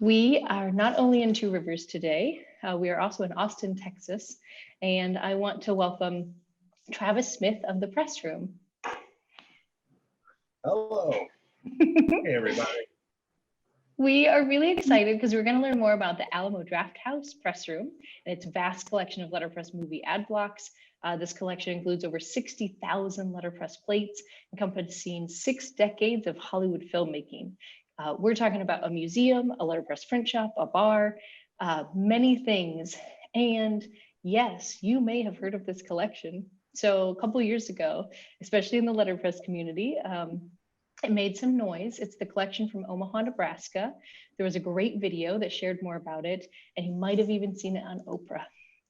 We are not only in Two Rivers today, we are also in Austin, Texas, and I want to welcome Travis Smith of the Press Room. Hello. Hey, everybody. We are really excited because we're going to learn more about the Alamo Drafthouse Press Room and its vast collection of letterpress movie ad blocks. This collection includes over 60,000 letterpress plates, encompassing 6 decades of Hollywood filmmaking. We're talking about a museum, a letterpress print shop, a bar, many things. And yes, you may have heard of this collection. So a couple of years ago, especially in the letterpress community, it made some noise. It's the collection from Omaha, Nebraska. There was a great video that shared more about it, and you might have even seen it on Oprah.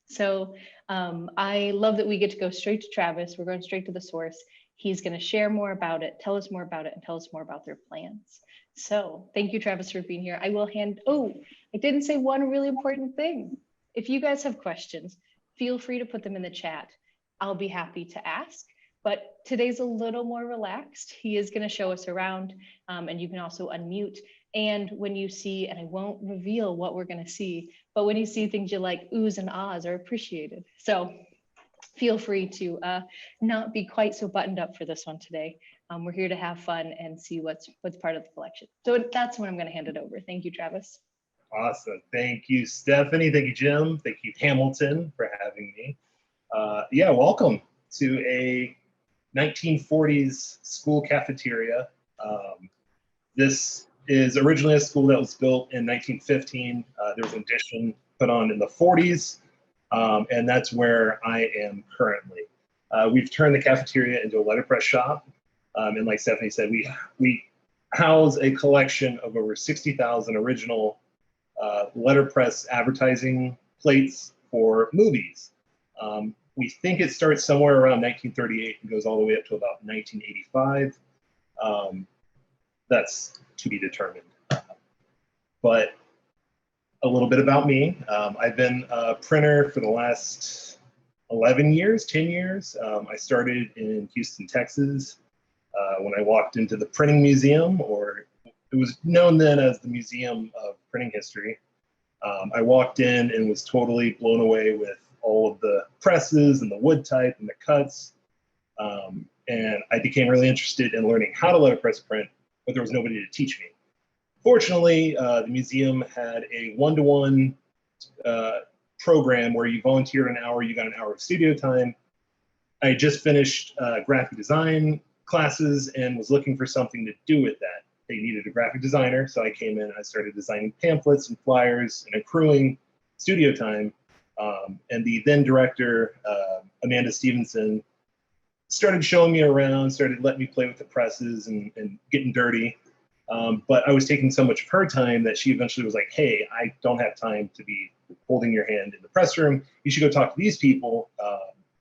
So I love that we get to go straight to Travis. We're going straight to the source. He's going to share more about it, tell us more about it, and tell us more about their plans. So thank you, Travis, for being here. I will I didn't say one really important thing. If you guys have questions, feel free to put them in the chat. I'll be happy to ask. But today's a little more relaxed. He is going to show us around, and you can also unmute. And when you see, and I won't reveal what we're going to see, but when you see things you like, oohs and ahs are appreciated. So feel free to not be quite so buttoned up for this one today. We're here to have fun and see what's part of the collection. So that's when I'm going to hand it over. Thank you, Travis. Awesome. Thank you, Stephanie. Thank you, Jim. Thank you, Hamilton, for having me. Yeah, welcome to a 1940s school cafeteria. This is originally a school that was built in 1915. There was an addition put on in the 40s, and that's where I am currently. We've turned the cafeteria into a letterpress shop, and like Stephanie said, we house a collection of over 60,000 original letterpress advertising plates for movies. We think it starts somewhere around 1938 and goes all the way up to about 1985. That's to be determined. But a little bit about me. I've been a printer for the last 10 years. I started in Houston, Texas, when I walked into the Printing Museum, or it was known then as the Museum of Printing History. I walked in and was totally blown away with all of the presses and the wood type and the cuts. And I became really interested in learning how to letterpress print, but there was nobody to teach me. Fortunately, the museum had a one-to-one program where you volunteered an hour, you got an hour of studio time. I had just finished graphic design classes and was looking for something to do with that. They needed a graphic designer, so I came in and I started designing pamphlets and flyers and accruing studio time. And the then director, Amanda Stevenson, started showing me around, started letting me play with the presses and getting dirty. But I was taking so much of her time that she eventually was like, hey, I don't have time to be holding your hand in the press room. You should go talk to these people.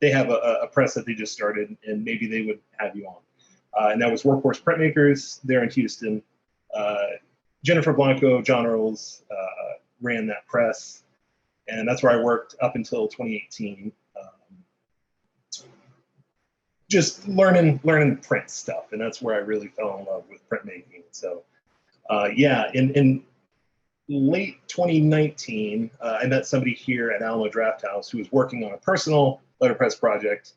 They have a press that they just started, and maybe they would have you on. And that was Workhorse Printmakers there in Houston. Jennifer Blanco, John Earls ran that press. And that's where I worked up until 2018. Just learning print stuff. And that's where I really fell in love with printmaking. So yeah, in late 2019, I met somebody here at Alamo Drafthouse who was working on a personal letterpress project.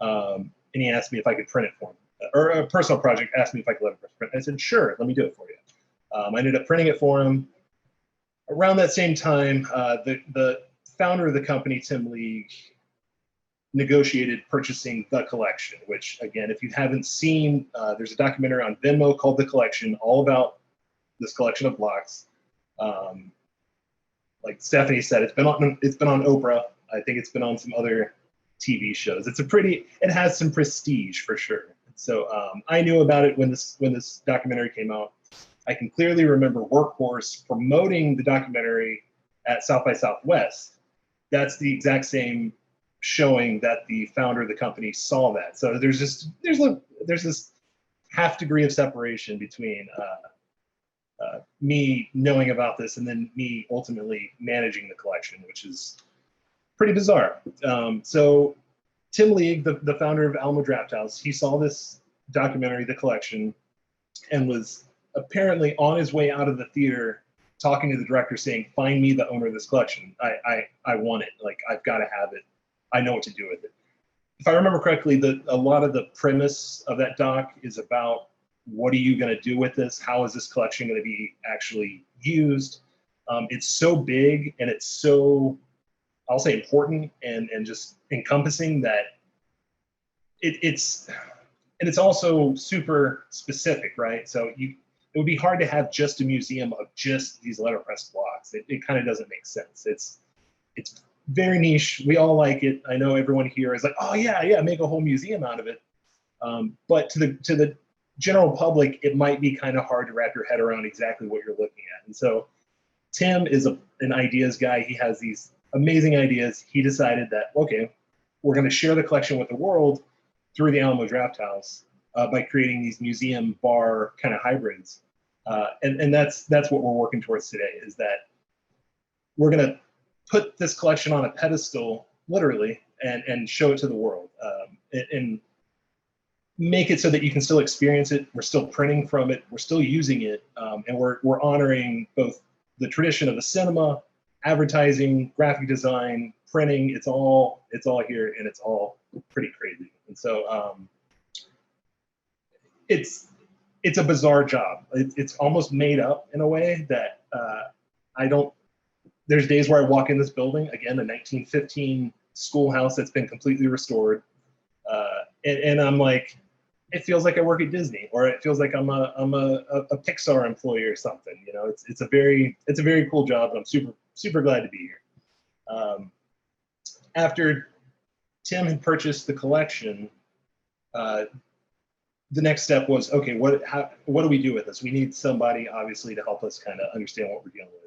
And he asked me if I could print it for him. Or a personal project asked me if I could letterpress print. I said, sure, let me do it for you. I ended up printing it for him. Around that same time, the founder of the company, Tim League, negotiated purchasing the collection, which, again, if you haven't seen, there's a documentary on Venmo called The Collection, all about this collection of blocks. Like Stephanie said, it's been on Oprah. I think it's been on some other TV shows. It has some prestige for sure. So I knew about it when this documentary came out. I can clearly remember Workhorse promoting the documentary at South by Southwest. That's the exact same showing that the founder of the company saw that. So there's this half degree of separation between me knowing about this and then me ultimately managing the collection, which is pretty bizarre. So Tim League, the founder of Alamo Drafthouse, he saw this documentary, The Collection, and was apparently on his way out of the theater talking to the director saying, find me the owner of this collection. I want it. Like, I've got to have it. I know what to do with it. If I remember correctly, a lot of the premise of that doc is about what are you going to do with this? How is this collection going to be actually used? It's so big and it's so, I'll say, important and just encompassing that it's also super specific, right? So it would be hard to have just a museum of just these letterpress blocks. It kind of doesn't make sense. It's very niche. We all like it. I know everyone here is like, oh yeah, make a whole museum out of it. But to the general public, it might be kind of hard to wrap your head around exactly what you're looking at. And so Tim is an ideas guy. He has these amazing ideas. He decided that, okay, we're going to share the collection with the world through the Alamo Drafthouse by creating these museum bar kind of hybrids. And that's what we're working towards today, is that we're going to put this collection on a pedestal, literally, and show it to the world, and make it so that you can still experience it. We're still printing from it. We're still using it. And we're honoring both the tradition of the cinema, advertising, graphic design, printing. It's all here, and it's all pretty crazy. And so it's a bizarre job. It's almost made up in a way that there's days where I walk in this building, again, a 1915 schoolhouse that's been completely restored. And I'm like, it feels like I work at Disney, or it feels like I'm a Pixar employee or something. You know, it's a very cool job, and I'm super glad to be here. After Tim had purchased the collection, the next step was, okay, what do we do with this? We need somebody, obviously, to help us kind of understand what we're dealing with.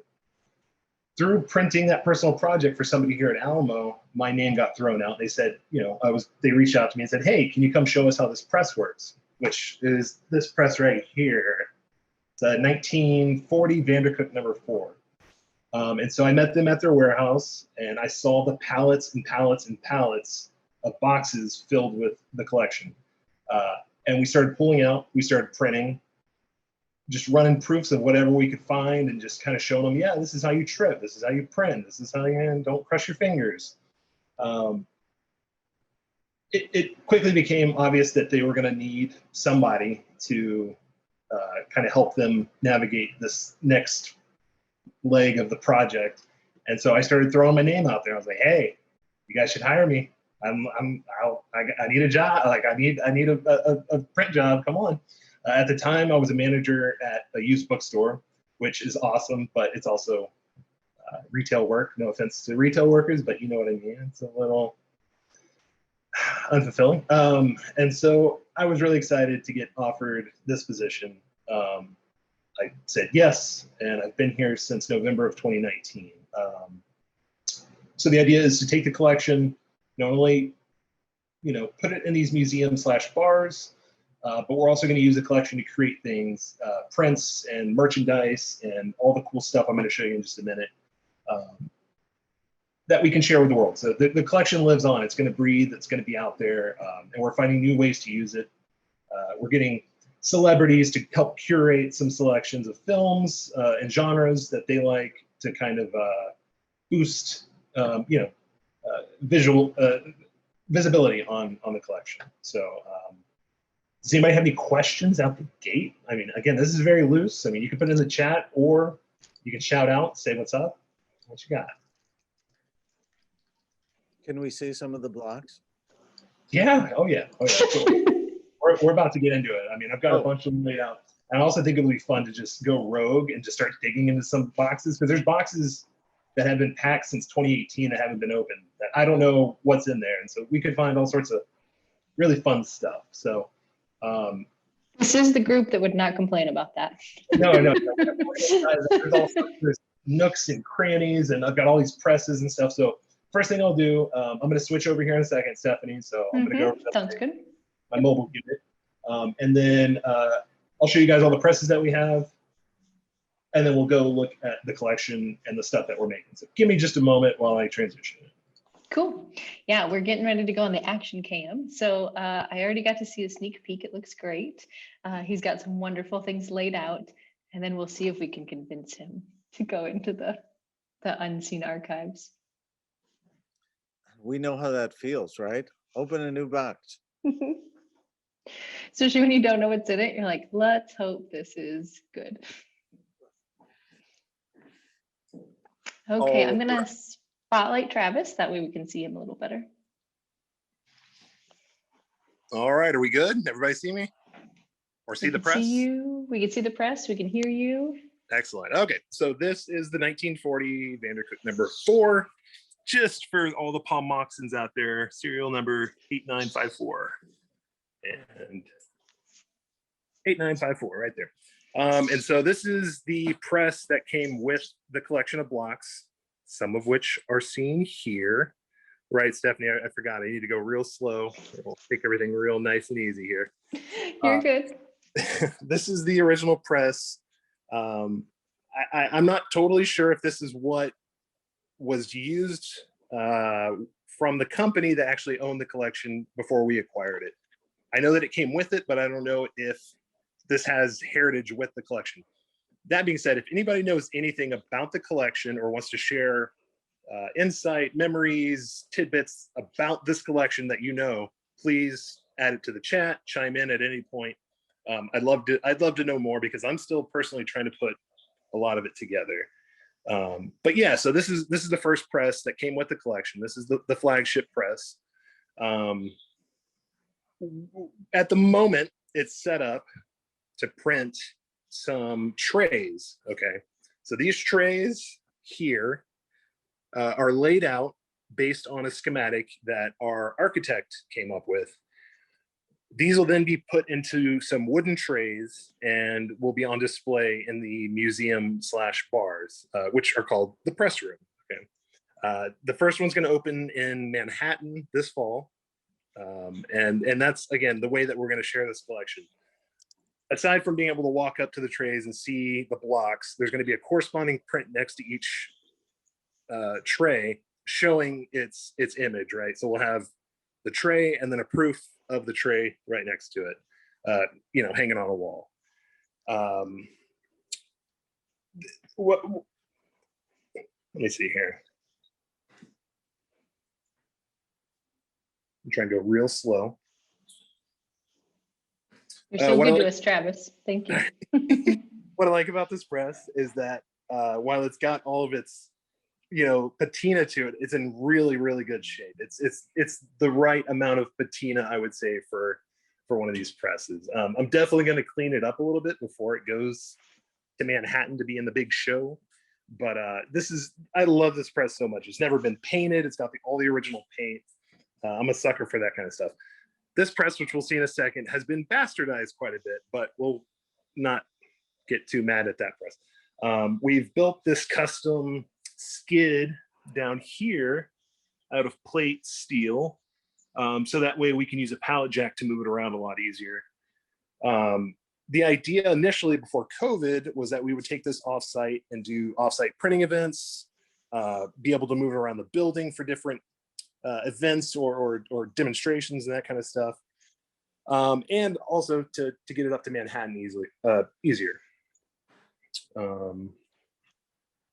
Through printing that personal project for somebody here at Alamo, my name got thrown out. They said, they reached out to me and said, hey, can you come show us how this press works? Which is this press right here. It's a 1940 Vandercook number 4. And so I met them at their warehouse, and I saw the pallets and pallets and pallets of boxes filled with the collection. And we started pulling out, we started printing, just running proofs of whatever we could find, and just kind of showing them, yeah, this is how you trip, this is how you print, this is how you don't crush your fingers. It quickly became obvious that they were going to need somebody to kind of help them navigate this next leg of the project. And so I started throwing my name out there. I was like, hey, you guys should hire me. I need a job. Like, I need a print job. Come on. At the time, I was a manager at a used bookstore, which is awesome, but it's also retail work. No offense to retail workers, but you know what I mean. It's a little unfulfilling. And so I was really excited to get offered this position. I said yes, and I've been here since November of 2019. So the idea is to take the collection, not only put it in these museum/bars, but we're also going to use the collection to create things, prints and merchandise and all the cool stuff I'm going to show you in just a minute, that we can share with the world. So the collection lives on. It's going to breathe. It's going to be out there, and we're finding new ways to use it. We're getting celebrities to help curate some selections of films and genres that they like, to kind of boost, visual visibility on the collection. So does anybody have any questions out the gate? I mean, again, this is very loose. I mean, you can put it in the chat, or you can shout out, say what's up. What you got? Can we see some of the blocks? Yeah. Oh yeah. Cool. We're about to get into it. I mean, I've got a bunch of them laid out. And I also think it would be fun to just go rogue and just start digging into some boxes, because there's boxes that have been packed since 2018 that haven't been opened, that I don't know what's in there. And so we could find all sorts of really fun stuff. So this is the group that would not complain about that. No. There's nooks and crannies, and I've got all these presses and stuff. So first thing I'll do, I'm going to switch over here in a second, Stephanie. So I'm going to go over Sounds good. my mobile unit. And then I'll show you guys all the presses that we have. And then we'll go look at the collection and the stuff that we're making. So give me just a moment while I transition. Cool. Yeah, we're getting ready to go on the action cam. So I already got to see a sneak peek. It looks great. He's got some wonderful things laid out, and then we'll see if we can convince him. to go into the unseen archives. We know how that feels, right? Open a new box. Especially when you don't know what's in it, you're like, let's hope this is good. Okay, I'm gonna spotlight Travis, that way we can see him a little better. All right, are we good? Everybody see me? Or see the press? See you. We can see the press. We can hear you. Excellent. Okay, so this is the 1940 Vandercook number 4. Just for all the Palm Moxons out there, serial number 8954. And 8954 right there. And so this is the press that came with the collection of blocks, some of which are seen here. Right, Stephanie, I forgot. I need to go real slow. We'll take everything real nice and easy here. You're good. This is the original press. I'm not totally sure if this is what was used from the company that actually owned the collection before we acquired it. I know that it came with it, but I don't know if this has heritage with the collection. That being said, if anybody knows anything about the collection or wants to share insight, memories, tidbits about this collection that you know, please add it to the chat, chime in at any point. I'd love to know more, because I'm still personally trying to put a lot of it together. But yeah, so this is the first press that came with the collection. This is the flagship press. At the moment, it's set up to print some trays. Okay, so these trays here are laid out based on a schematic that our architect came up with. These will then be put into some wooden trays and will be on display in the museum/bars, which are called the press room. Okay, the first one's going to open in Manhattan this fall, and that's again the way that we're going to share this collection. Aside from being able to walk up to the trays and see the blocks, there's going to be a corresponding print next to each tray showing its image, right? So we'll have the tray and then a proof of the tray right next to it, hanging on a wall. Let me see here. I'm trying to go real slow. You're so good to us, Travis. Thank you. What I like about this press is that while it's got all of its patina to it, it's in really, really good shape. It's the right amount of patina, I would say, for one of these presses. I'm definitely going to clean it up a little bit before it goes to Manhattan to be in the big show. But I love this press so much. It's never been painted. It's got all the original paint. I'm a sucker for that kind of stuff. This press, which we'll see in a second, has been bastardized quite a bit, but we'll not get too mad at that press. We've built this custom skid down here out of plate steel, so that way we can use a pallet jack to move it around a lot easier. The idea initially before COVID was that we would take this offsite and do offsite printing events, be able to move it around the building for different events or demonstrations and that kind of stuff, and also to get it up to Manhattan easier.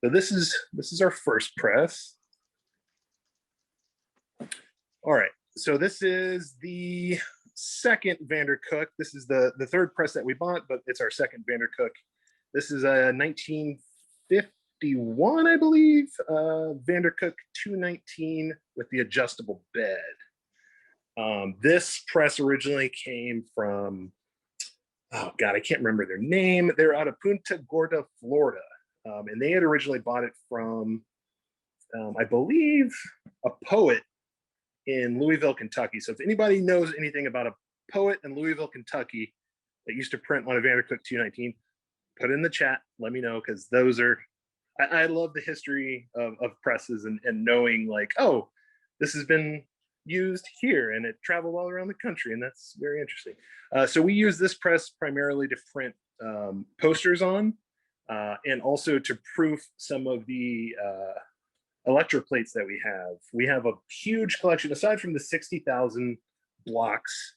So this is our first press. All right, so this is the second Vandercook. This is the third press that we bought, but it's our second Vandercook. This is a 1951, I believe, Vandercook 219 with the adjustable bed. This press originally came from, oh God, I can't remember their name. They're out of Punta Gorda, Florida. And they had originally bought it from, I believe, a poet in Louisville, Kentucky. So if anybody knows anything about a poet in Louisville, Kentucky that used to print on a Vandercook 219, put it in the chat. Let me know, because those are, I love the history of presses and knowing like, oh, this has been used here and it traveled all around the country, and that's very interesting. So we use this press primarily to print posters on, and also to proof some of the electroplates that we have. We have a huge collection, aside from the 60,000 blocks,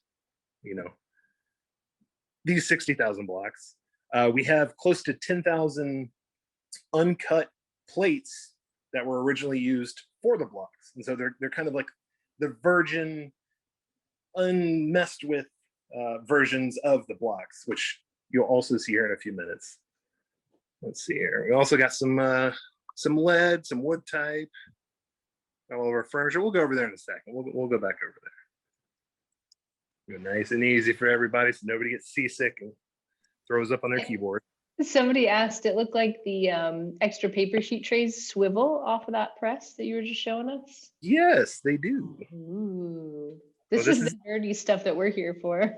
these 60,000 blocks. We have close to 10,000 uncut plates that were originally used for the blocks. And so they're kind of like the virgin, unmessed with versions of the blocks, which you'll also see here in a few minutes. Let's see here. We also got some lead, some wood type, all of our furniture. We'll go over there in a second. We'll go back over there. Go nice and easy for everybody so nobody gets seasick and throws up on their keyboard. Somebody asked, it looked like the extra paper sheet trays swivel off of that press that you were just showing us. Yes, they do. Ooh, this Well, is the nerdy stuff that we're here for.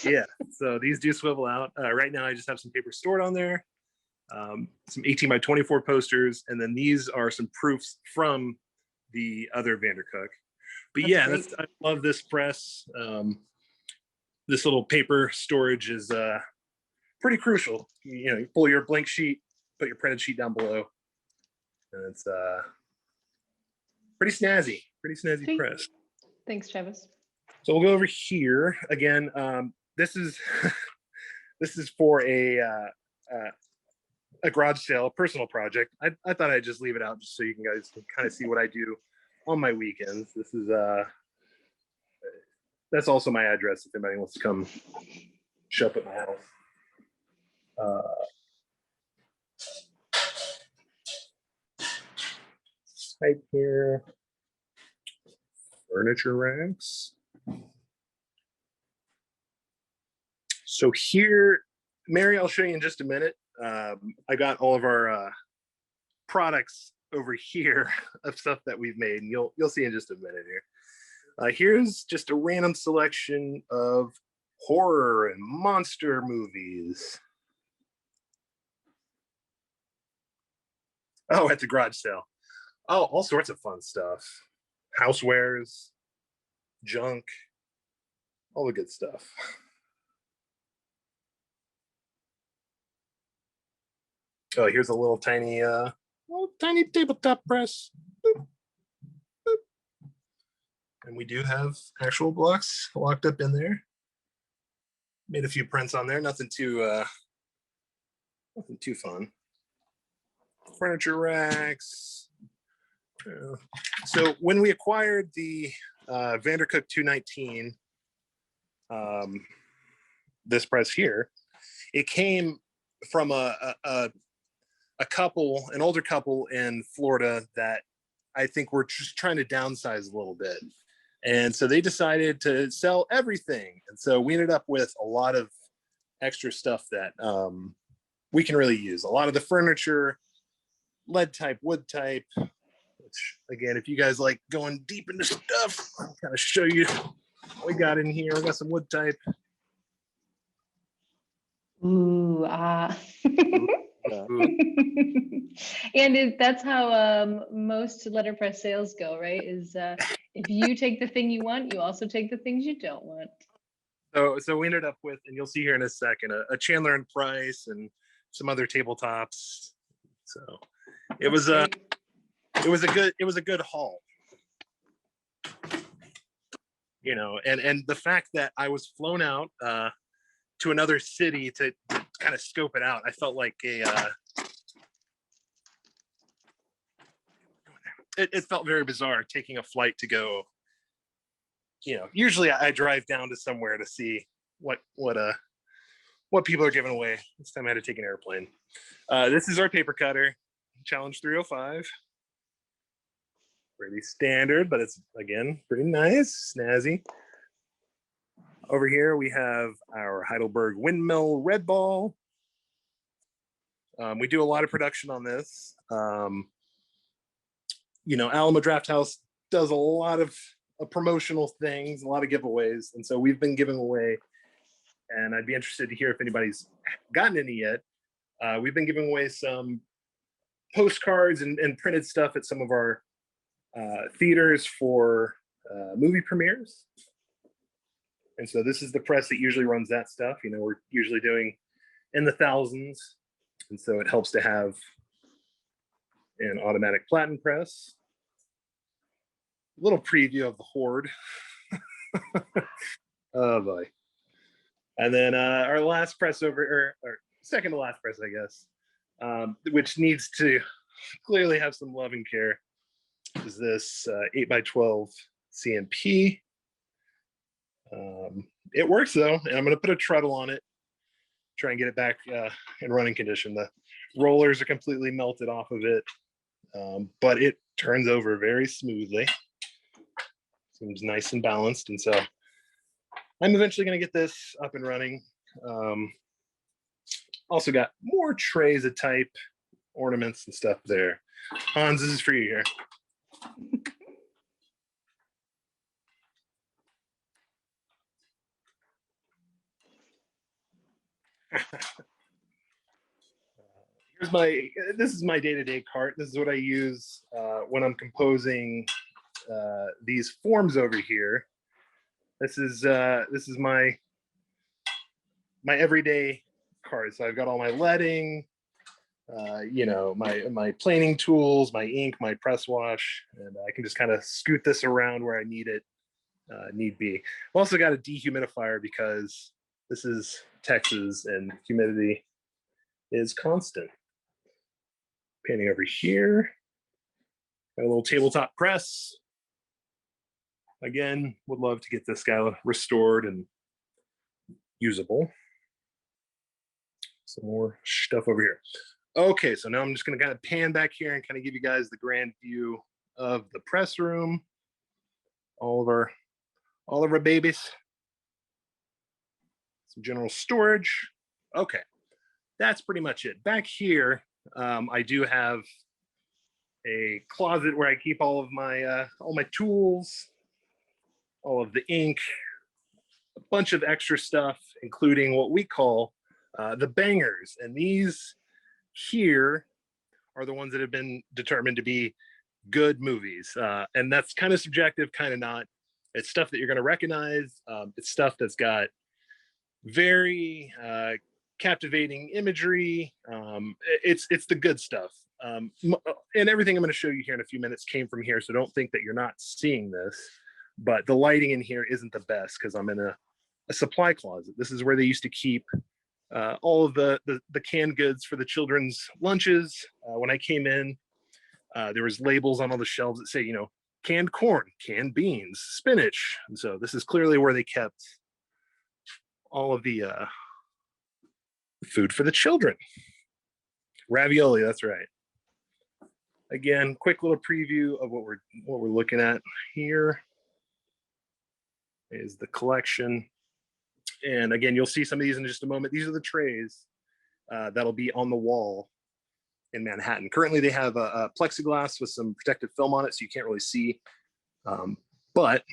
Yeah, so these do swivel out. Right now, I just have some paper stored on there, some 18 by 24 posters, and then these are some proofs from the other Vandercook. But That's yeah, great. I love this press. This little paper storage is pretty crucial. You pull your blank sheet, put your printed sheet down below, and it's pretty snazzy Sweet. press. Thanks, Travis. So we'll go over here again. This is this is for a garage sale, personal project. I thought I'd just leave it out just so you guys can kind of see what I do on my weekends. This is that's also my address if anybody wants to come show up at my house. Type here, furniture racks. So here, Mary, I'll show you in just a minute. I got all of our products over here of stuff that we've made, and you'll see in just a minute here. Here's just a random selection of horror and monster movies. Oh, at the garage sale. Oh, all sorts of fun stuff. Housewares, junk, all the good stuff. Oh, here's a little tiny tabletop press. Boop, boop. And we do have actual blocks locked up in there. Made a few prints on there, nothing too fun. Furniture racks. So when we acquired the Vandercook 219, this press here, it came from a couple, an older couple in Florida that I think were just trying to downsize a little bit. And so they decided to sell everything. And so we ended up with a lot of extra stuff that we can really use. A lot of the furniture, lead type, wood type, which again, if you guys like going deep into stuff, I'll kind of show you what we got in here. We got some wood type. Ooh, And that's how most letterpress sales go, right? Is if you take the thing you want, you also take the things you don't want. So we ended up with, and you'll see here in a second, a Chandler and Price and some other tabletops. So it was a good haul. And the fact that I was flown out to another city to kind of scope it out, I felt like it felt very bizarre taking a flight to go. Usually I drive down to somewhere to see what people are giving away. This time I had to take an airplane. This is our paper cutter, Challenge 305. Pretty standard, but it's again pretty nice, snazzy. Over here we have our Heidelberg Windmill Red Ball. We do a lot of production on this. Alamo Drafthouse does a lot of promotional things, a lot of giveaways, and so we've been giving away, and I'd be interested to hear if anybody's gotten any yet. We've been giving away some postcards and printed stuff at some of our theaters for movie premieres. And so this is the press that usually runs that stuff. We're usually doing in the thousands, and so it helps to have an automatic platen press. A little preview of the Horde. Oh boy. And then our last press or second to last press, I guess. which needs to clearly have some love and care, is this 8x12 CMP. It works though, and I'm going to put a treadle on it, try and get it back in running condition. The rollers are completely melted off of it, but it turns over very smoothly. Seems nice and balanced, and so I'm eventually going to get this up and running. Also got more trays of type, ornaments and stuff there. Hans, this is for you here. This is my day-to-day cart. This is what I use when I'm composing these forms over here. This is my everyday cart. So I've got all my leading, my planing tools, my ink, my press wash, and I can just kind of scoot this around where I need it, need be. I've also got a dehumidifier because this is Texas and humidity is constant. Painting over here, got a little tabletop press. Again, would love to get this guy restored and usable. Some more stuff over here. Okay, so now I'm just gonna kind of pan back here and kind of give you guys the grand view of the press room. All of our babies. Some general storage. Okay, that's pretty much it. Back here, I do have a closet where I keep all my tools, all of the ink, a bunch of extra stuff, including what we call the bangers. And these here are the ones that have been determined to be good movies. And that's kind of subjective, kind of not. It's stuff that you're going to recognize. It's stuff that's got very captivating imagery. It's the good stuff. And everything I'm going to show you here in a few minutes came from here, so don't think that you're not seeing this. But the lighting in here isn't the best because I'm in a supply closet. This is where they used to keep all of the canned goods for the children's lunches. When I came in, there was labels on all the shelves that say, canned corn, canned beans, spinach. And so this is clearly where they kept all of the food for the children. Ravioli, that's right. Again, quick little preview of what we're looking at here is the collection. And again, you'll see some of these in just a moment. These are the trays that'll be on the wall in Manhattan. Currently, they have a plexiglass with some protective film on it, so you can't really see. But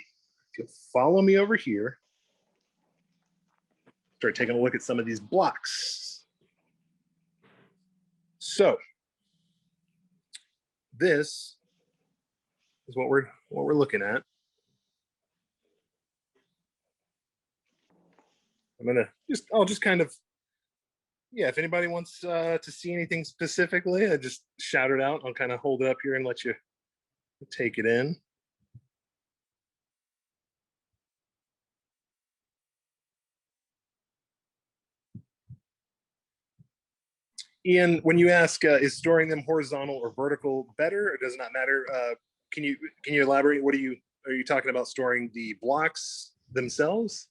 if you follow me over here, start taking a look at some of these blocks. So this is what we're looking at. I'll just kind of, if anybody wants to see anything specifically, I just shout it out. I'll kind of hold it up here and let you take it in. Ian, when you ask, is storing them horizontal or vertical better, or does it not matter? Can you elaborate? Are you talking about storing the blocks themselves?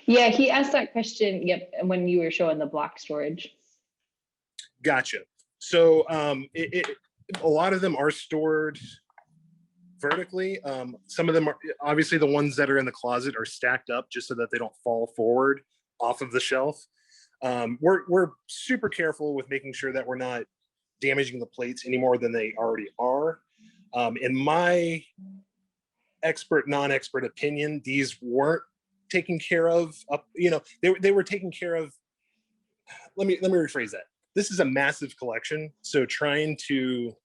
Yeah, he asked that question, yep, when you were showing the block storage. Gotcha. So a lot of them are stored vertically. Some of them are, obviously the ones that are in the closet are stacked up just so that they don't fall forward off of the shelf. We're super careful with making sure that we're not damaging the plates any more than they already are. In my expert, non-expert opinion, these weren't taken care of. They were taken care of. Let me rephrase that. This is a massive collection, so trying to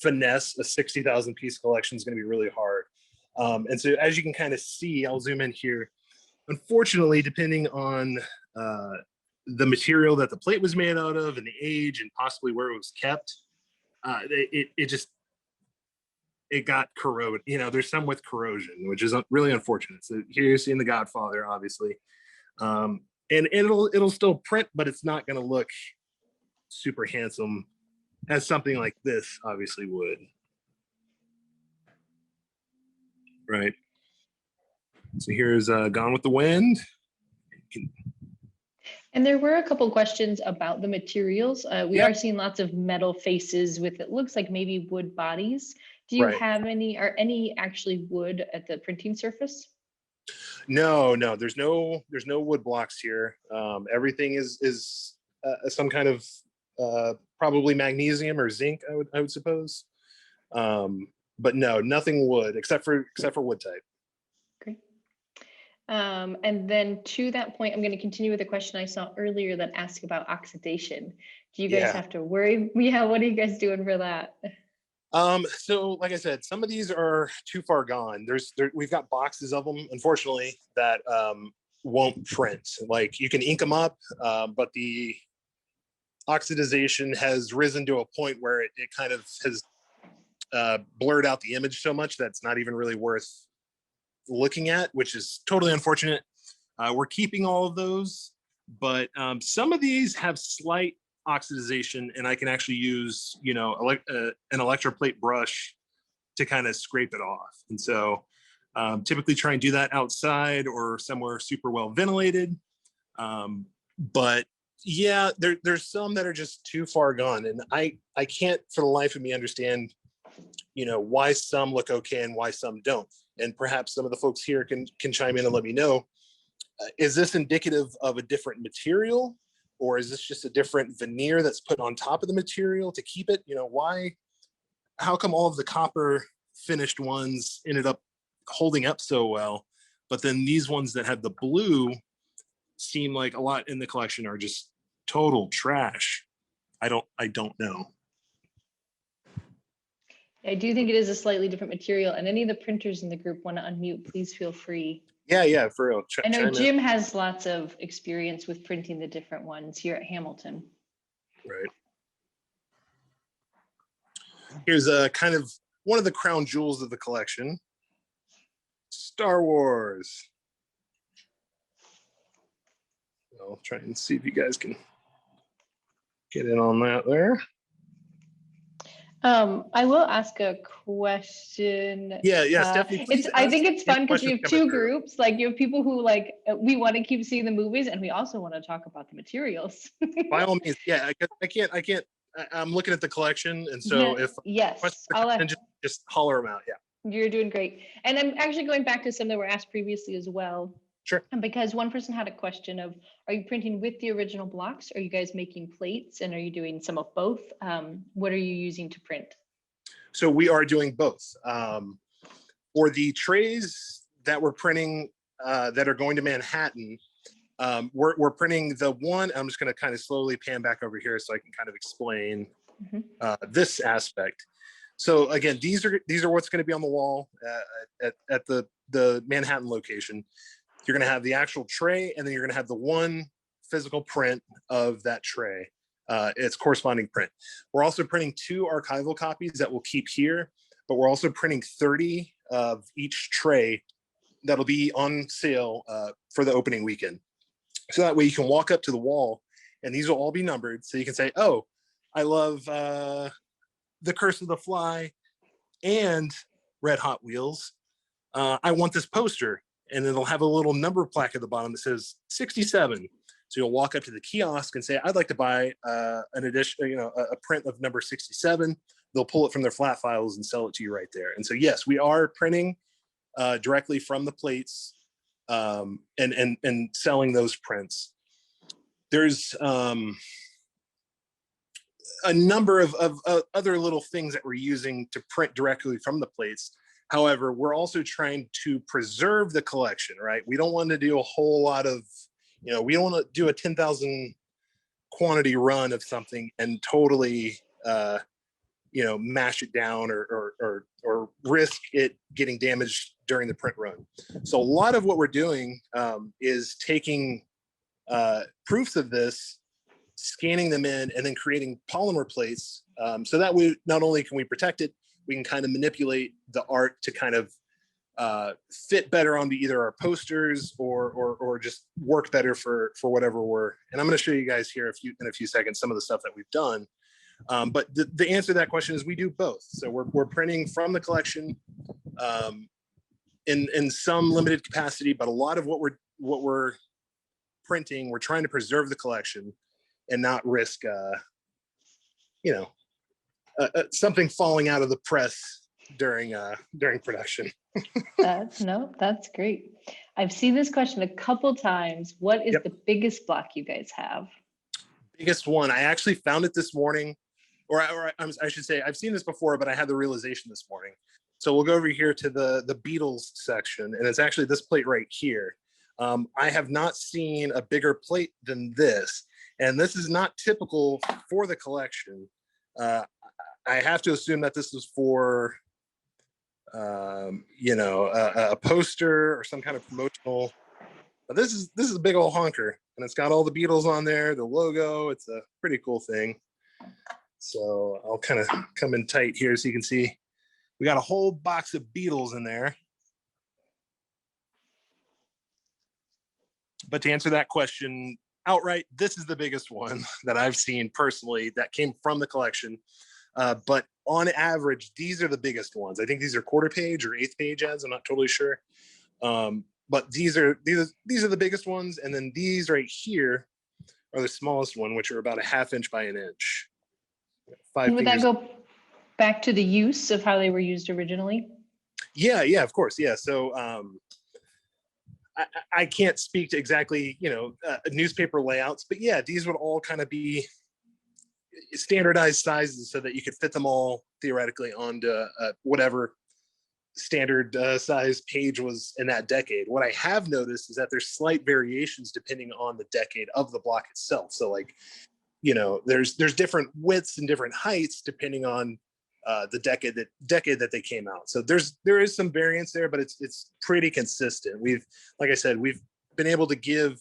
finesse a 60,000 piece collection is going to be really hard. And so as you can kind of see, I'll zoom in here. Unfortunately, depending on the material that the plate was made out of and the age and possibly where it was kept, it it got corroded. You know, there's some with corrosion, which is really unfortunate. So here you're seeing The Godfather, obviously. And it'll still print, but it's not going to look super handsome as something like this obviously would. Right. So here's Gone with the Wind. And there were a couple questions about the materials. We Yep. are seeing lots of metal faces with, it looks like maybe wood bodies. Do you Right. have any, or any actually wood at the printing surface? No, there's no wood blocks here. Everything is some kind of probably magnesium or zinc, I would suppose. But no, nothing wood except for wood type. Great. And then to that point, I'm going to continue with a question I saw earlier that asked about oxidation. Do you guys have to worry? Yeah, what are you guys doing for that? So like I said, some of these are too far gone. We've got boxes of them, unfortunately, that won't print. Like you can ink them up, but the oxidation has risen to a point where it kind of has blurred out the image so much that's not even really worth looking at, which is totally unfortunate. We're keeping all of those, but some of these have slight oxidation, and I can actually use, you know, an electroplate brush to kind of scrape it off. And so typically try and do that outside or somewhere super well ventilated. But yeah, there's some that are just too far gone, and I can't for the life of me understand, you know, why some look okay and why some don't. And perhaps some of the folks here can chime in and let me know, is this indicative of a different material, or is this just a different veneer that's put on top of the material to keep it? You know, how come all of the copper finished ones ended up holding up so well, but then these ones that have the blue seem like a lot in the collection are just total trash? I don't know. I do think it is a slightly different material, and any of the printers in the group want to unmute, please feel free. Yeah, for real. I know Jim has lots of experience with printing the different ones here at Hamilton. Right. Here's a kind of one of the crown jewels of the collection. Star Wars. I'll try and see if you guys can get in on that there. I will ask a question. Yeah, Stephanie. I think it's fun because we have two groups. Like you have people who like, we want to keep seeing the movies, and we also want to talk about the materials. By all means, yeah. I can't. I'm looking at the collection, and so I'll just holler them out. Yeah. You're doing great. And I'm actually going back to some that were asked previously as well. Sure. And because one person had a question of, are you printing with the original blocks? Are you guys making plates? And are you doing some of both? What are you using to print? So we are doing both. For the trays that we're printing that are going to Manhattan, we're printing the one. I'm just going to kind of slowly pan back over here so I can kind of explain this aspect. So again, these are what's going to be on the wall at the Manhattan location. You're going to have the actual tray, and then you're going to have the one physical print of that tray, its corresponding print. We're also printing 2 archival copies that we'll keep here, but we're also printing 30 of each tray that'll be on sale for the opening weekend. So that way you can walk up to the wall, and these will all be numbered. So you can say, oh, I love The Curse of the Fly and Red Hot Wheels. I want this poster. And it'll have a little number plaque at the bottom that says 67. So you'll walk up to the kiosk and say, I'd like to buy an edition, you know, a print of number 67. They'll pull it from their flat files and sell it to you right there. And so, yes, we are printing directly from the plates and selling those prints. There's a number of other little things that we're using to print directly from the plates. However, we're also trying to preserve the collection, right? We don't want to do a whole lot of, you know, we don't want to do a 10,000 quantity run of something and totally, you know, mash it down or risk it getting damaged during the print run. So a lot of what we're doing is taking proofs of this, scanning them in, and then creating polymer plates. So that way, not only can we protect it, we can kind of manipulate the art to kind of fit better onto either our posters or just work better for whatever we're. And I'm going to show you guys here in a few seconds some of the stuff that we've done. But the answer to that question is we do both. So we're printing from the collection in some limited capacity, but a lot of what we're printing, we're trying to preserve the collection and not risk something falling out of the press during production. No, that's great. I've seen this question a couple times. What is the biggest block you guys have? Biggest one. I actually found it this morning, or I should say, I've seen this before, but I had the realization this morning. So we'll go over here to the Beatles section, and it's actually this plate right here. I have not seen a bigger plate than this, and this is not typical for the collection. I have to assume that this is for a poster or some kind of promotional. But this is a big old honker, and it's got all the Beatles on there, the logo. It's a pretty cool thing. So I'll kind of come in tight here so you can see we got a whole box of Beatles in there. But to answer that question outright, this is the biggest one that I've seen personally that came from the collection. But on average, these are the biggest ones. I think these are quarter page or eighth page ads. I'm not totally sure. But these are the biggest ones. And then these right here are the smallest one, which are about a 1/2 inch by 1 inch. And would that go back to the use of how they were used originally? Yeah, of course. Yeah. So I can't speak to exactly, newspaper layouts, but yeah, these would all kind of be standardized sizes so that you could fit them all theoretically onto whatever standard size page was in that decade. What I have noticed is that there's slight variations depending on the decade of the block itself. So like, there's different widths and different heights depending on the decade that they came out. So there is some variance there, but it's pretty consistent. Like I said, we've been able to give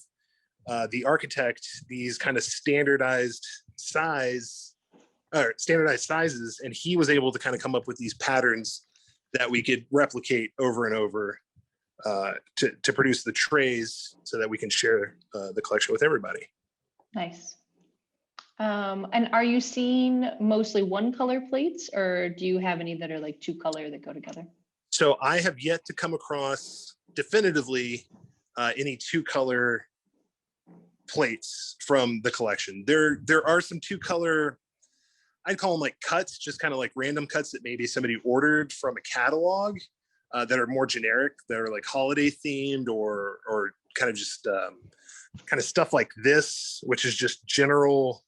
the architect these kind of standardized sizes, and he was able to kind of come up with these patterns that we could replicate over and over to produce the trays so that we can share the collection with everybody. Nice. And are you seeing mostly one color plates, or do you have any that are like 2 color that go together? So I have yet to come across definitively any 2 color plates from the collection. There are some 2 color, I'd call them like cuts, just kind of like random cuts that maybe somebody ordered from a catalog that are more generic, that are like holiday themed or kind of just kind of stuff like this, which is just general,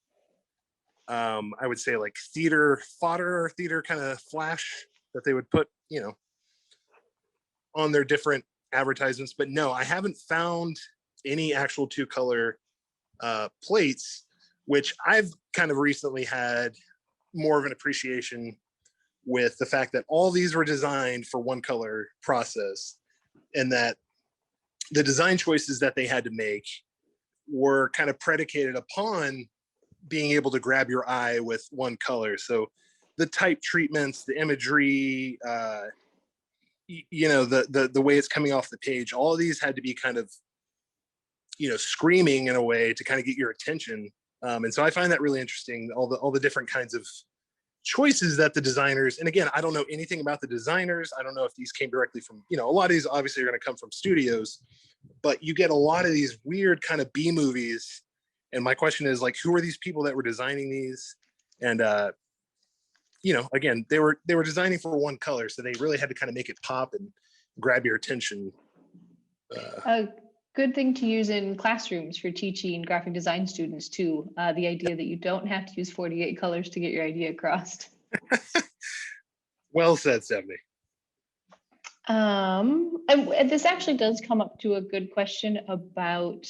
I would say like theater fodder or theater kind of flash that they would put, on their different advertisements. But no, I haven't found any actual 2 color plates, which I've kind of recently had more of an appreciation with the fact that all these were designed for 1 color process, and that the design choices that they had to make were kind of predicated upon being able to grab your eye with 1 color. So the type treatments, the imagery, the way it's coming off the page, all of these had to be kind of, screaming in a way to kind of get your attention. And so I find that really interesting, all the different kinds of choices that the designers, and again, I don't know anything about the designers. I don't know if these came directly from, a lot of these obviously are going to come from studios, but you get a lot of these weird kind of B movies. And my question is like, who are these people that were designing these? And, again, they were designing for 1 color. So they really had to kind of make it pop and grab your attention. A good thing to use in classrooms for teaching graphic design students too. The idea that you don't have to use 48 colors to get your idea across. Well said, Stephanie. And this actually does come up to a good question about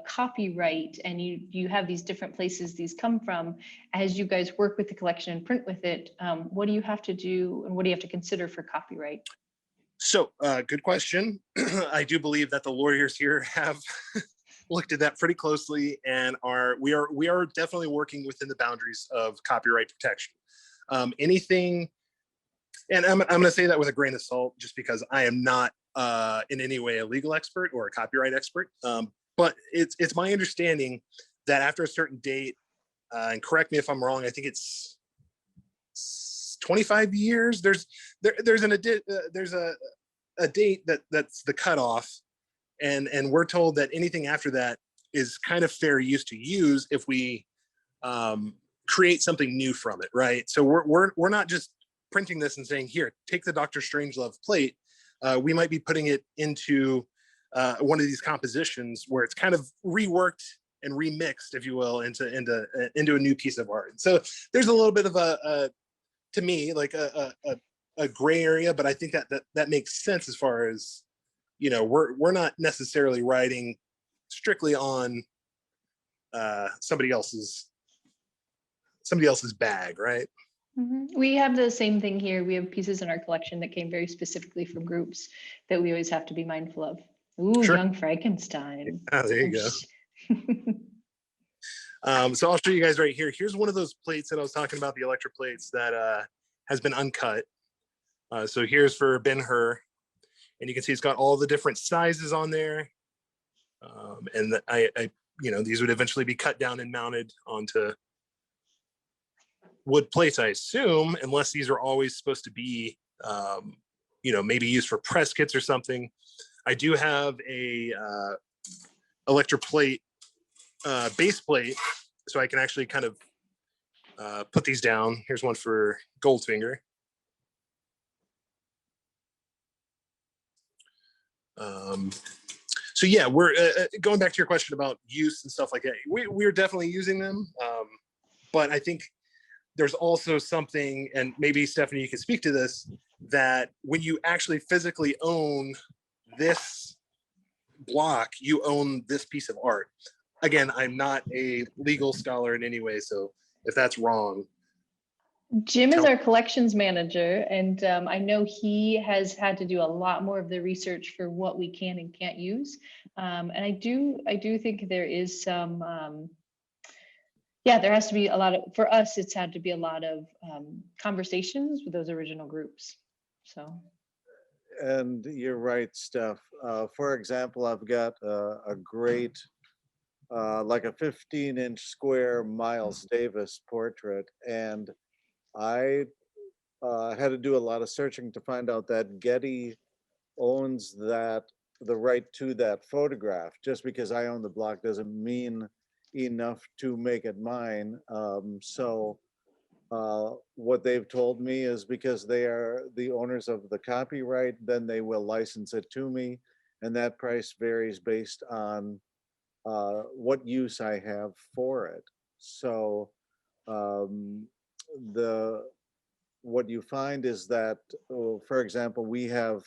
copyright, and you have these different places these come from. As you guys work with the collection and print with it, what do you have to do and what do you have to consider for copyright? So good question. I do believe that the lawyers here have looked at that pretty closely, and we are definitely working within the boundaries of copyright protection. Anything And I'm going to say that with a grain of salt, just because I am not in any way a legal expert or a copyright expert. But it's my understanding that after a certain date, and correct me if I'm wrong, I think it's 25 years. There's a date that's the cutoff, and we're told that anything after that is kind of fair use to use if we create something new from it, right? So we're not just printing this and saying, here, take the Dr. Strangelove plate. We might be putting it into one of these compositions where it's kind of reworked and remixed, if you will, into a new piece of art. So there's a little bit of to me, like a gray area, but I think that makes sense as far as, you know, we're not necessarily writing strictly on somebody else's bag, right? We have the same thing here. We have pieces in our collection that came very specifically from groups that we always have to be mindful of. Ooh, Sure. Young Frankenstein. There you go. So I'll show you guys right here. Here's one of those plates that I was talking about, the electric plates that has been uncut. So here's for Ben-Hur, and you can see it's got all the different sizes on there. And I, you know, these would eventually be cut down and mounted onto wood plates, I assume, unless these are always supposed to be, you know, maybe used for press kits or something. I do have a electric plate base plate, so I can actually kind of put these down. Here's one for Goldfinger. So yeah, we're going back to your question about use and stuff like that. We're definitely using them, but I think there's also something, and maybe Stephanie, you can speak to this, that when you actually physically own this block, you own this piece of art. Again, I'm not a legal scholar in any way, so if that's wrong. Jim is our collections manager, and I know he has had to do a lot more of the research for what we can and can't use. And I do think there is some, yeah, there has to be a lot of, for us, it's had to be a lot of conversations with those original groups. So. And you're right, Steph. For example, I've got a great, like a 15-inch square Miles Davis portrait, and I had to do a lot of searching to find out that Getty owns the right to that photograph. Just because I own the block doesn't mean enough to make it mine. So what they've told me is because they are the owners of the copyright, then they will license it to me, and that price varies based on what use I have for it. So what you find is that, for example, we have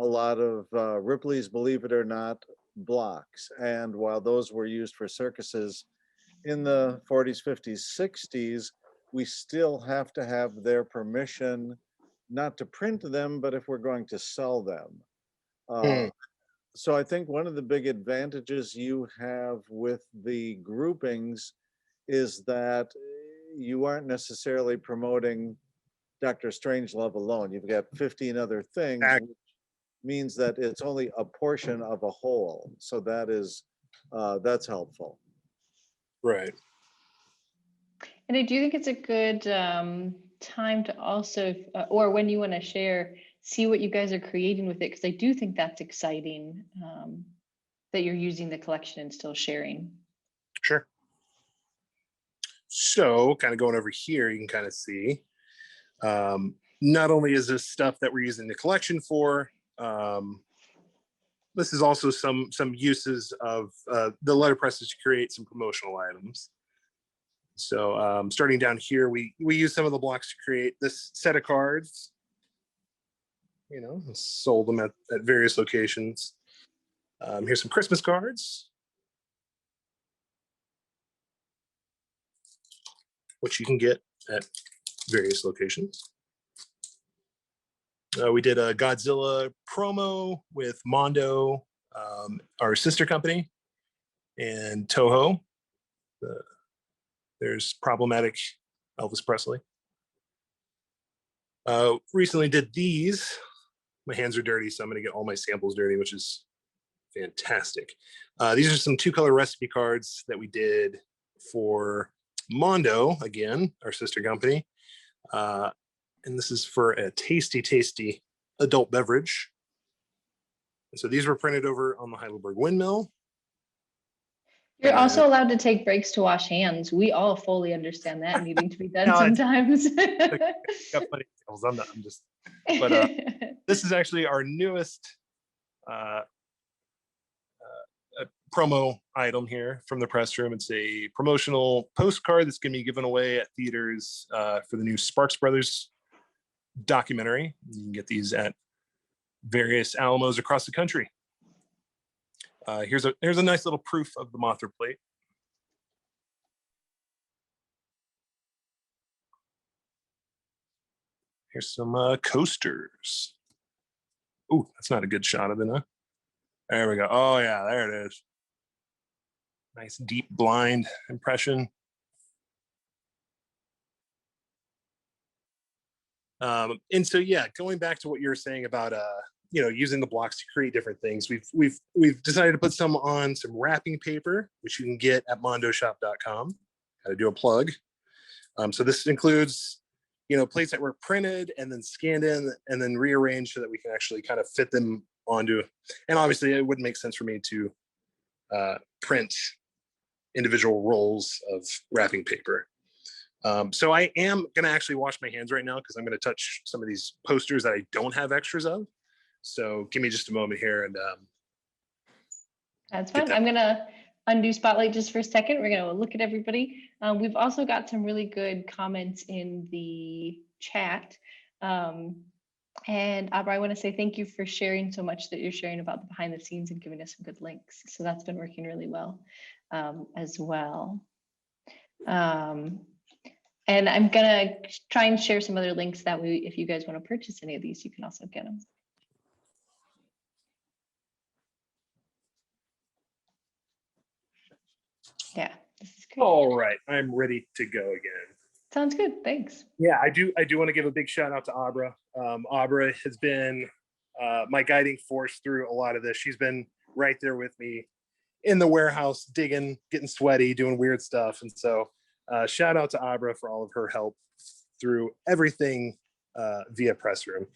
a lot of Ripley's Believe It or Not blocks, and while those were used for circuses in the 40s, 50s, 60s, we still have to have their permission not to print them, but if we're going to sell them. So I think one of the big advantages you have with the groupings is that you aren't necessarily promoting Dr. Strangelove alone. You've got 15 other things, which means that it's only a portion of a whole. So that is, that's helpful. Right. And I do think it's a good time to also, or when you want to share, see what you guys are creating with it, because I do think that's exciting that you're using the collection and still sharing. Sure. So kind of going over here, you can kind of see, not only is this stuff that we're using the collection for, this is also some uses of the letterpresses to create some promotional items. So starting down here, we use some of the blocks to create this set of cards. You know, sold them at various locations. Here's some Christmas cards, which you can get at various locations. We did a Godzilla promo with Mondo, our sister company, and Toho. There's problematic Elvis Presley. Recently did these. My hands are dirty, so I'm going to get all my samples dirty, which is fantastic. These are some 2-color recipe cards that we did for Mondo, again, our sister company. And this is for a tasty, tasty adult beverage. And so these were printed over on the Heidelberg windmill. You're also allowed to take breaks to wash hands. We all fully understand that needing to be done No, sometimes. I'm just, but this is actually our newest promo item here from the press room. It's a promotional postcard that's going to be given away at theaters for the new Sparks Brothers documentary. You can get these at various Alamos across the country. Here's a nice little proof of the Mothra plate. Here's some coasters. Oh, that's not a good shot of it, huh? There we go. Oh yeah, there it is. Nice deep blind impression. And so yeah, going back to what you were saying about using the blocks to create different things, we've decided to put some on some wrapping paper, which you can get at mondoshop.com. Got to do a plug. So this includes plates that were printed and then scanned in and then rearranged so that we can actually kind of fit them onto. And obviously, it wouldn't make sense for me to print individual rolls of wrapping paper. So I am going to actually wash my hands right now because I'm going to touch some of these posters that I don't have extras of. So give me just a moment here. And that's fine. I'm going to undo Spotlight just for a second. We're going to look at everybody. We've also got some really good comments in the chat. And Abra, I want to say thank you for sharing so much that you're sharing about the behind the scenes and giving us some good links. So that's been working really well as well. And I'm gonna try and share some other links that way if you guys want to purchase any of these, you can also get them. Yeah, this is great. All right, I'm ready to go again. Sounds good, thanks. Yeah, I do want to give a big shout out to Abra. Abra has been my guiding force through a lot of this. She's been right there with me in the warehouse, digging, getting sweaty, doing weird stuff. And so shout out to Abra for all of her help through everything via Press Room.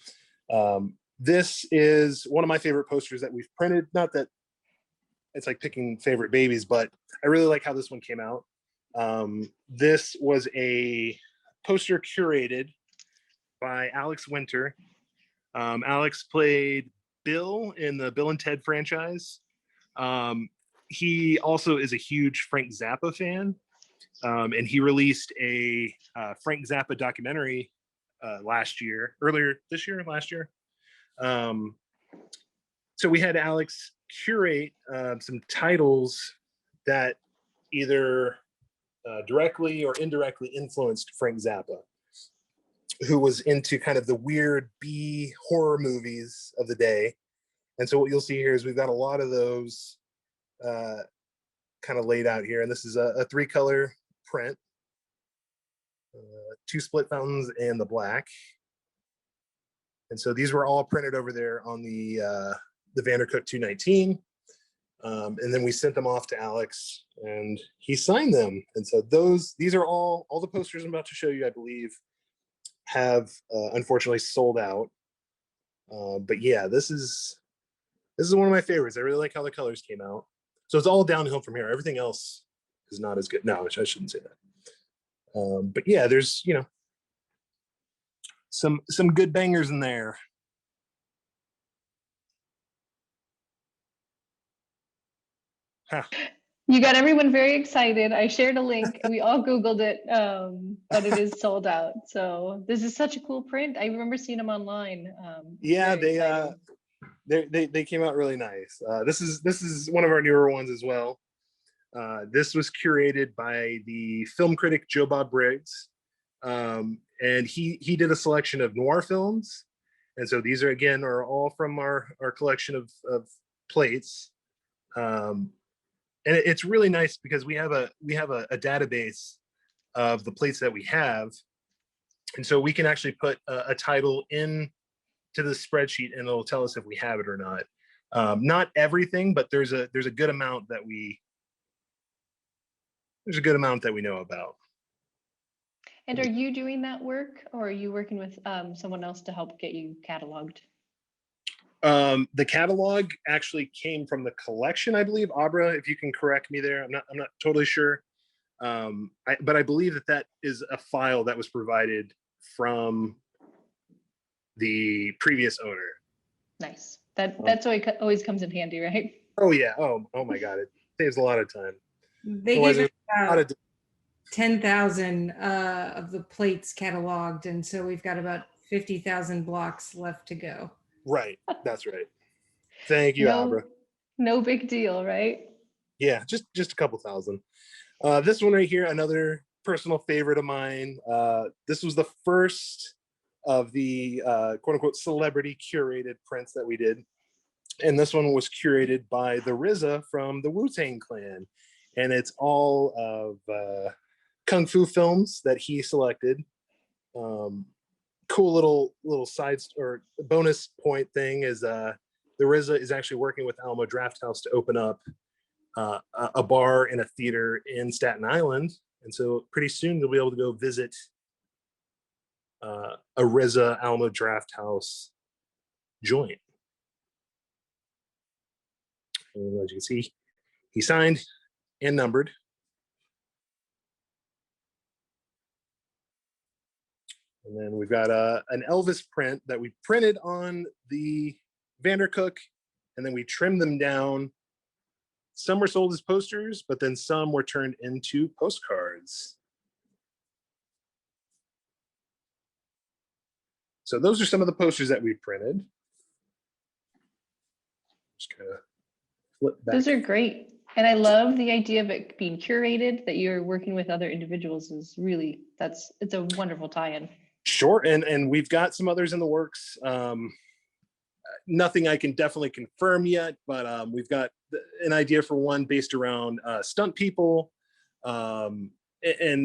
This is one of my favorite posters that we've printed. Not that it's like picking favorite babies, but I really like how this one came out. This was a poster curated by Alex Winter. Alex played Bill in the Bill and Ted franchise. He also is a huge Frank Zappa fan. And he released a Frank Zappa documentary last year. So we had Alex curate some titles that either directly or indirectly influenced Frank Zappa, who was into kind of the weird B horror movies of the day. And so what you'll see here is we've got a lot of those kind of laid out here. And this is a 3-color print, 2 split fountains and the black. And so these were all printed over there on the Vandercook 219. And then we sent them off to Alex and he signed them. And so these are all the posters I'm about to show you, I believe, have unfortunately sold out. But yeah, this is one of my favorites. I really like how the colors came out. So it's all downhill from here. Everything else is not as good. No, I shouldn't say that. But yeah, there's some good bangers in there. Huh. You got everyone very excited. I shared a link. We all Googled it, but it is sold out. So this is such a cool print. I remember seeing them online. Yeah, they came out really nice. This is one of our newer ones as well. This was curated by the film critic Joe Bob Briggs, and he did a selection of noir films, and so these are all from our collection of plates, and it's really nice because we have a database of the plates that we have, And so we can actually put a title in to the spreadsheet and it'll tell us if we have it or not. Not everything, but there's a good amount that we know about. And are you doing that work, or are you working with someone else to help get you cataloged? The catalog actually came from the collection, I believe. Abra, if you can correct me there, I'm not totally sure. But I believe that is a file that was provided from the previous owner. Nice. That's always comes in handy, right? Oh yeah. Oh my God, it saves a lot of time. They Otherwise, gave us there's a lot about of 10,000 of the plates cataloged, and so we've got about 50,000 blocks left to go. Right. That's right. Thank you, Abra. No big deal, right? Yeah, just a couple thousand. This one right here, another personal favorite of mine. This was the first of the quote unquote celebrity curated prints that we did. And this one was curated by the RZA from the Wu-Tang Clan. And it's all of Kung Fu films that he selected. Cool little side or bonus point thing is the RZA is actually working with Alamo Drafthouse to open up a bar and a theater in Staten Island. And so pretty soon you'll be able to go visit a RZA Alamo Drafthouse joint. And as you can see, he signed and numbered. And then we've got an Elvis print that we printed on the Vandercook, and then we trimmed them down. Some were sold as posters, but then some were turned into postcards. So those are some of the posters that we printed. Just kind of flip back. Those are great. And I love the idea of it being curated, that you're working with other individuals is really, it's a wonderful tie-in. Sure, and we've got some others in the works. Nothing I can definitely confirm yet, but we've got an idea for one based around stunt people. And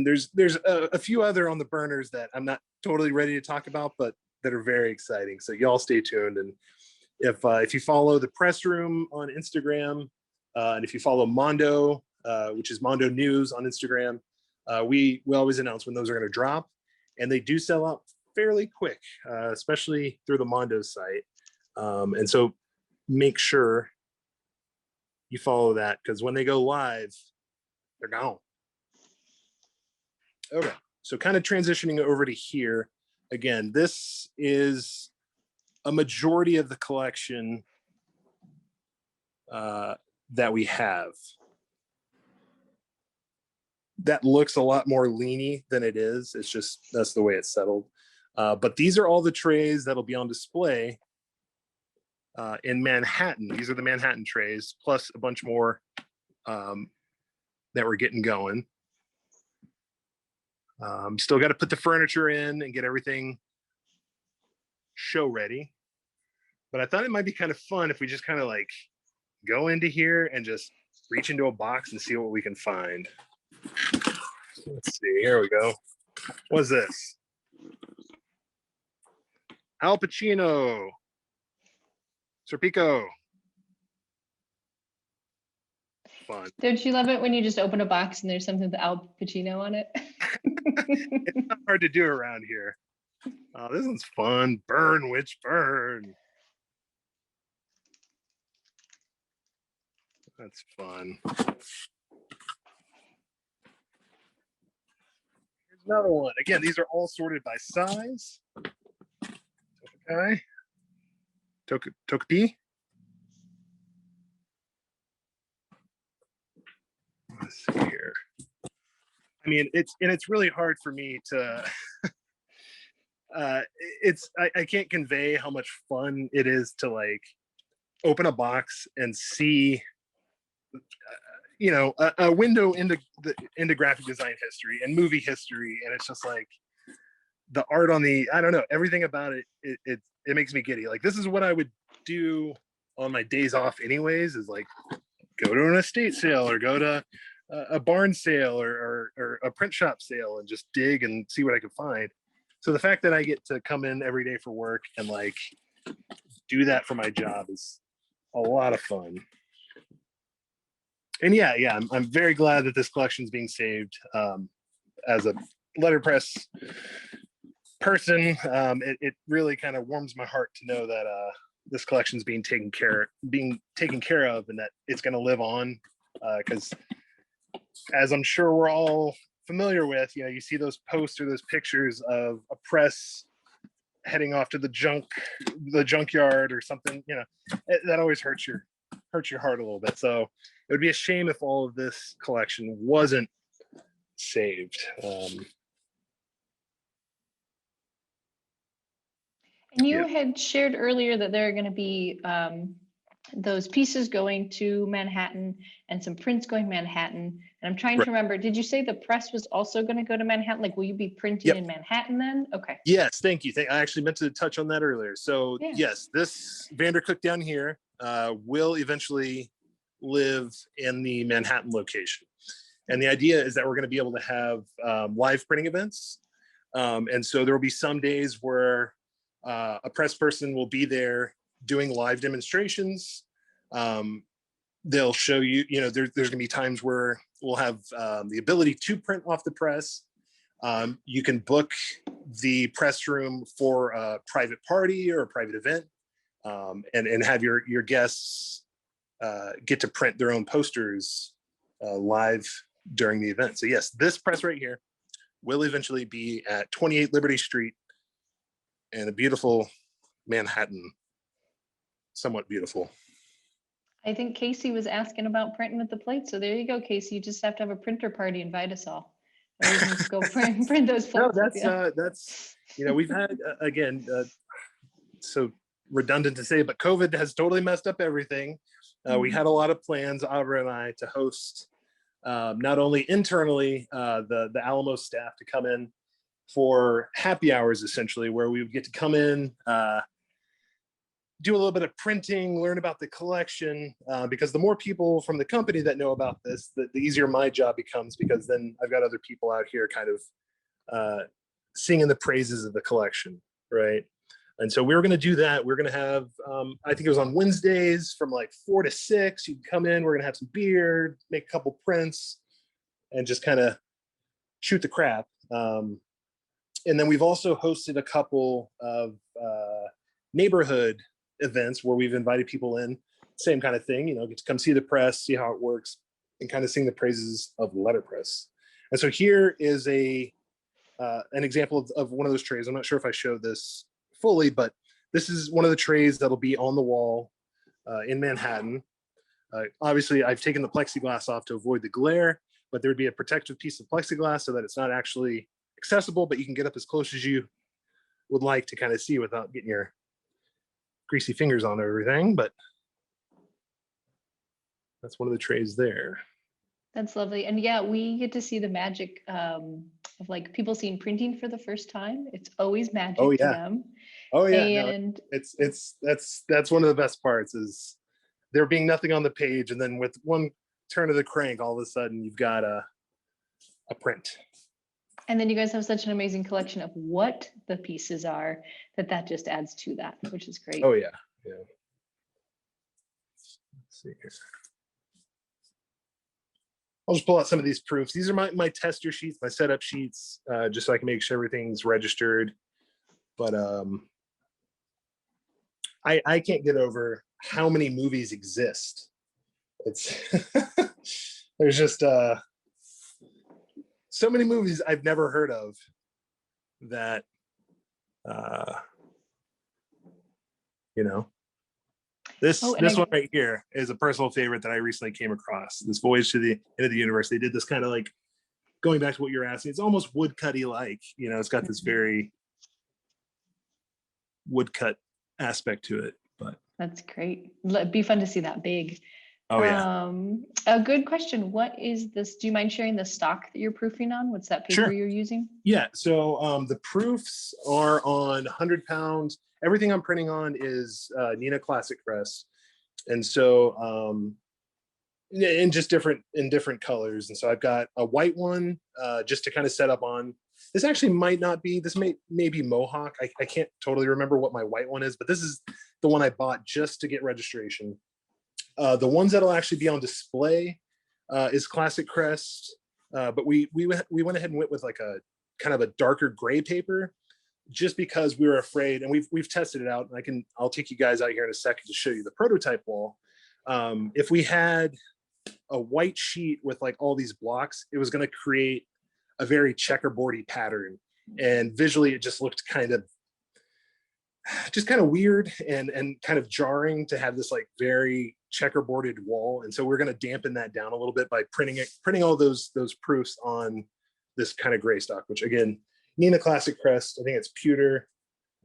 there's a few other on the burners that I'm not totally ready to talk about, but that are very exciting. So y'all stay tuned. And if you follow the press room on Instagram, and if you follow Mondo, which is Mondo News on Instagram, we always announce when those are going to drop, and they do sell out fairly quick, especially through the Mondo site. And so make sure you follow that, because when they go live, they're gone. Okay, so kind of transitioning over to here. Again, this is a majority of the collection that we have. That looks a lot more leany than it is. It's just, that's the way it's settled. But these are all the trays that'll be on display in Manhattan. These are the Manhattan trays, plus a bunch more that we're getting going. Still got to put the furniture in and get everything show ready. But I thought it might be kind of fun if we just kind of like go into here and just reach into a box and see what we can find. Let's see, here we go. What's this? Al Pacino. Serpico. Fun. Don't you love it when you just open a box and there's something with Al Pacino on it? It's not hard to do around here. Oh, this one's fun. Burn, witch, burn. That's fun. Here's another one. Again, these are all sorted by size. Okay. Tokapi. Let's see here. I mean, it's really hard for me to I can't convey how much fun it is to like open a box and see a window into graphic design history and movie history, and it's just like the art on the, I don't know, everything about it makes me giddy. Like, this is what I would do on my days off anyways, is like go to an estate sale or go to a barn sale or a print shop sale and just dig and see what I can find. So the fact that I get to come in every day for work and like do that for my job is a lot of fun. And yeah, I'm very glad that this collection is being saved. As a letterpress person, it really kind of warms my heart to know that this collection is being taken care of, and that it's going to live on. Because as I'm sure we're all familiar with, you see those posts or those pictures of a press heading off to the junkyard or something. That always hurts your heart a little bit. So it would be a shame if all of this collection wasn't saved. And you had shared earlier that there are going to be those pieces going to Manhattan and some prints going to Manhattan. And I'm trying to remember, did you say the press was also going to go to Manhattan? Like, will you be printing in Manhattan then? Okay. Yes, thank you. I actually meant to touch on that earlier. So yes, this Vandercook down here will eventually live in the Manhattan location. And the idea is that we're going to be able to have live printing events. And so there will be some days where a press person will be there doing live demonstrations. They'll show you, there's going to be times where we'll have the ability to print off the press. You can book the press room for a private party or a private event, and have your guests get to print their own posters live during the event. So yes, this press right here will eventually be at 28 Liberty Street in a beautiful Manhattan, somewhat beautiful. I think Casey was asking about printing with the plates. So there you go, Casey. You just have to have a printer party, invite us all. And we can go print those plates. No, that's we've had again, so redundant to say, but COVID has totally messed up everything. We had a lot of plans, Abra and I, to host not only internally the Alamo staff to come in for happy hours, essentially, where we would get to come in, do a little bit of printing, learn about the collection, because the more people from the company that know about this, the easier my job becomes, because then I've got other people out here kind of singing the praises of the collection, right? And so we were going to do that. We are going to have, I think it was on Wednesdays from like 4 to 6. You'd come in, we're going to have some beer, make a couple prints, and just kind of shoot the crap. And then we've also hosted a couple of neighborhood events where we've invited people in, same kind of thing, get to come see the press, see how it works, and kind of sing the praises of Letterpress. And so here is an example of one of those trays. I'm not sure if I showed this fully, but this is one of the trays that'll be on the wall in Manhattan. Obviously, I've taken the plexiglass off to avoid the glare, but there would be a protective piece of plexiglass so that it's not actually accessible, but you can get up as close as you would like to kind of see without getting your greasy fingers on everything. But that's one of the trays there. That's lovely. And yeah, we get to see the magic of like people seeing printing for the first time. It's always magic to them. Oh yeah. And no, that's one of the best parts, is there being nothing on the page, and then with one turn of the crank, all of a sudden you've got a print. And then you guys have such an amazing collection of what the pieces are that just adds to that, which is great. Oh yeah. Let's see here. I'll just pull out some of these proofs. These are my tester sheets, my setup sheets, just so I can make sure everything's registered. But I can't get over how many movies exist. It's there's just so many movies I've never heard of that this one right here is a personal favorite that I recently came across. This Voyage to the End of the Universe. They did this kind of like, going back to what you're asking, it's almost woodcutty like, it's got this very woodcut aspect to it. But that's great. It'd be fun to see that big. Oh yeah. A good question. What is this? Do you mind sharing the stock that you're proofing on? What's that paper you're using? Yeah. So the proofs are on 100 pounds. Everything I'm printing on is Neenah Classic Press, and so in different colors. And so I've got a white one just to kind of set up on. This actually might not be, this may be Mohawk. I can't totally remember what my white one is, but this is the one I bought just to get registration. The ones that'll actually be on display is Classic Crest, but we went ahead and went with like a kind of a darker gray paper, just because we were afraid, and we've tested it out, and I'll take you guys out here in a second to show you the prototype wall. If we had a white sheet with like all these blocks, it was going to create a very checkerboardy pattern, and visually it just looked kind of weird and kind of jarring to have this like very checkerboarded wall. And so we're going to dampen that down a little bit by printing all those proofs on this kind of gray stock, which again, Neenah Classic Crest, I think it's pewter.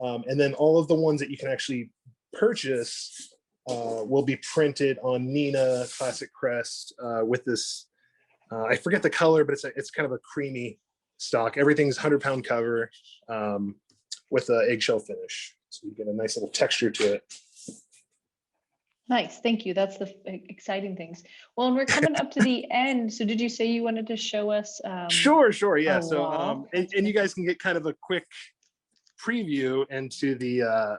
And then all of the ones that you can actually purchase will be printed on Neenah Classic Crest with this, I forget the color, but it's kind of a creamy stock. Everything's 100-pound cover with an eggshell finish. So you get a nice little texture to it. Nice, thank you. That's the exciting things. Well, and we're coming up to the end. So did you say you wanted to show us? Sure, yeah. a So wall? and you guys can get kind of a quick preview into the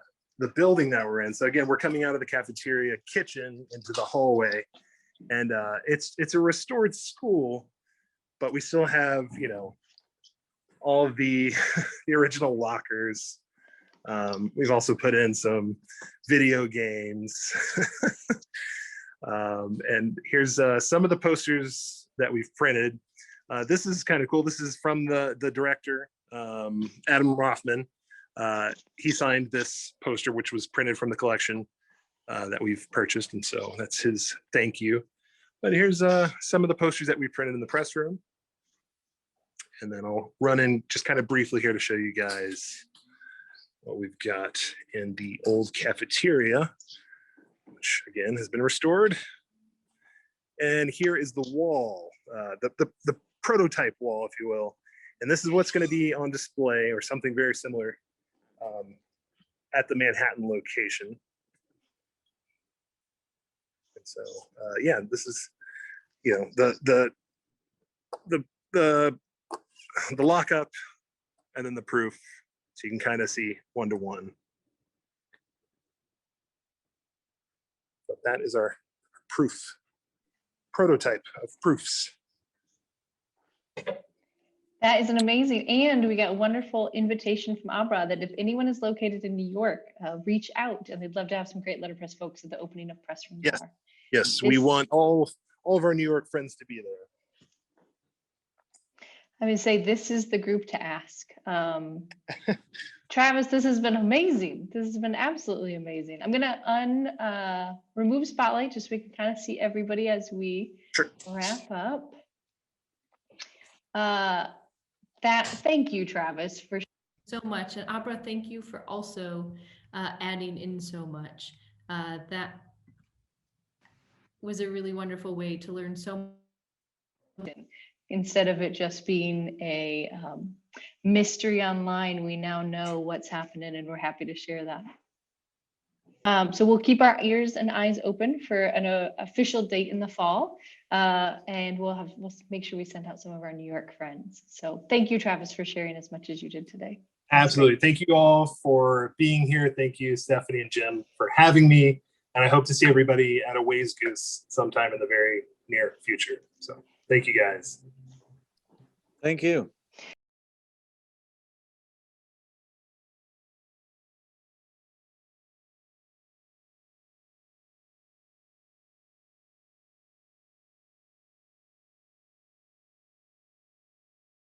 building that we're in. So again, we're coming out of the cafeteria kitchen into the hallway, and it's a restored school, but we still have, you know, all of the the original lockers. We've also put in some video games. And here's some of the posters that we've printed. This is kind of cool. This is from the director, Adam Rothman. He signed this poster, which was printed from the collection that we've purchased. And so that's his thank you. But here's some of the posters that we printed in the press room. And then I'll run in just kind of briefly here to show you guys what we've got in the old cafeteria, which again has been restored. And here is the wall, the prototype wall, if you will. And this is what's going to be on display, or something very similar, at the Manhattan location. And so, yeah, this is, you know, the lockup, and then the proof. So you can kind of see one-to-one. But that is our prototype of proofs. That is an amazing, and we got a wonderful invitation from Abra that if anyone is located in New York, reach out, and they'd love to have some great letterpress folks at the opening of Press Room. Yes, yes, we want all of our New York friends to be there. I would say this is the group to ask. Travis, this has been amazing. This has been absolutely amazing. I'm gonna remove spotlight just so we can kind of see everybody as we wrap up. Thank you, Travis, for so much. And Abra, thank you for also adding in so much. That was a really wonderful way to learn so much. Instead of it just being a mystery online, we now know what's happening, and we're happy to share that. So we'll keep our ears and eyes open for an official date in the fall, and we'll make sure we send out some of our New York friends. So thank you, Travis, for sharing as much as you did today. Absolutely. Thank you all for being here. Thank you, Stephanie and Jim, for having me. And I hope to see everybody at a Ways Goose sometime in the very near future. So thank you, guys. Thank you.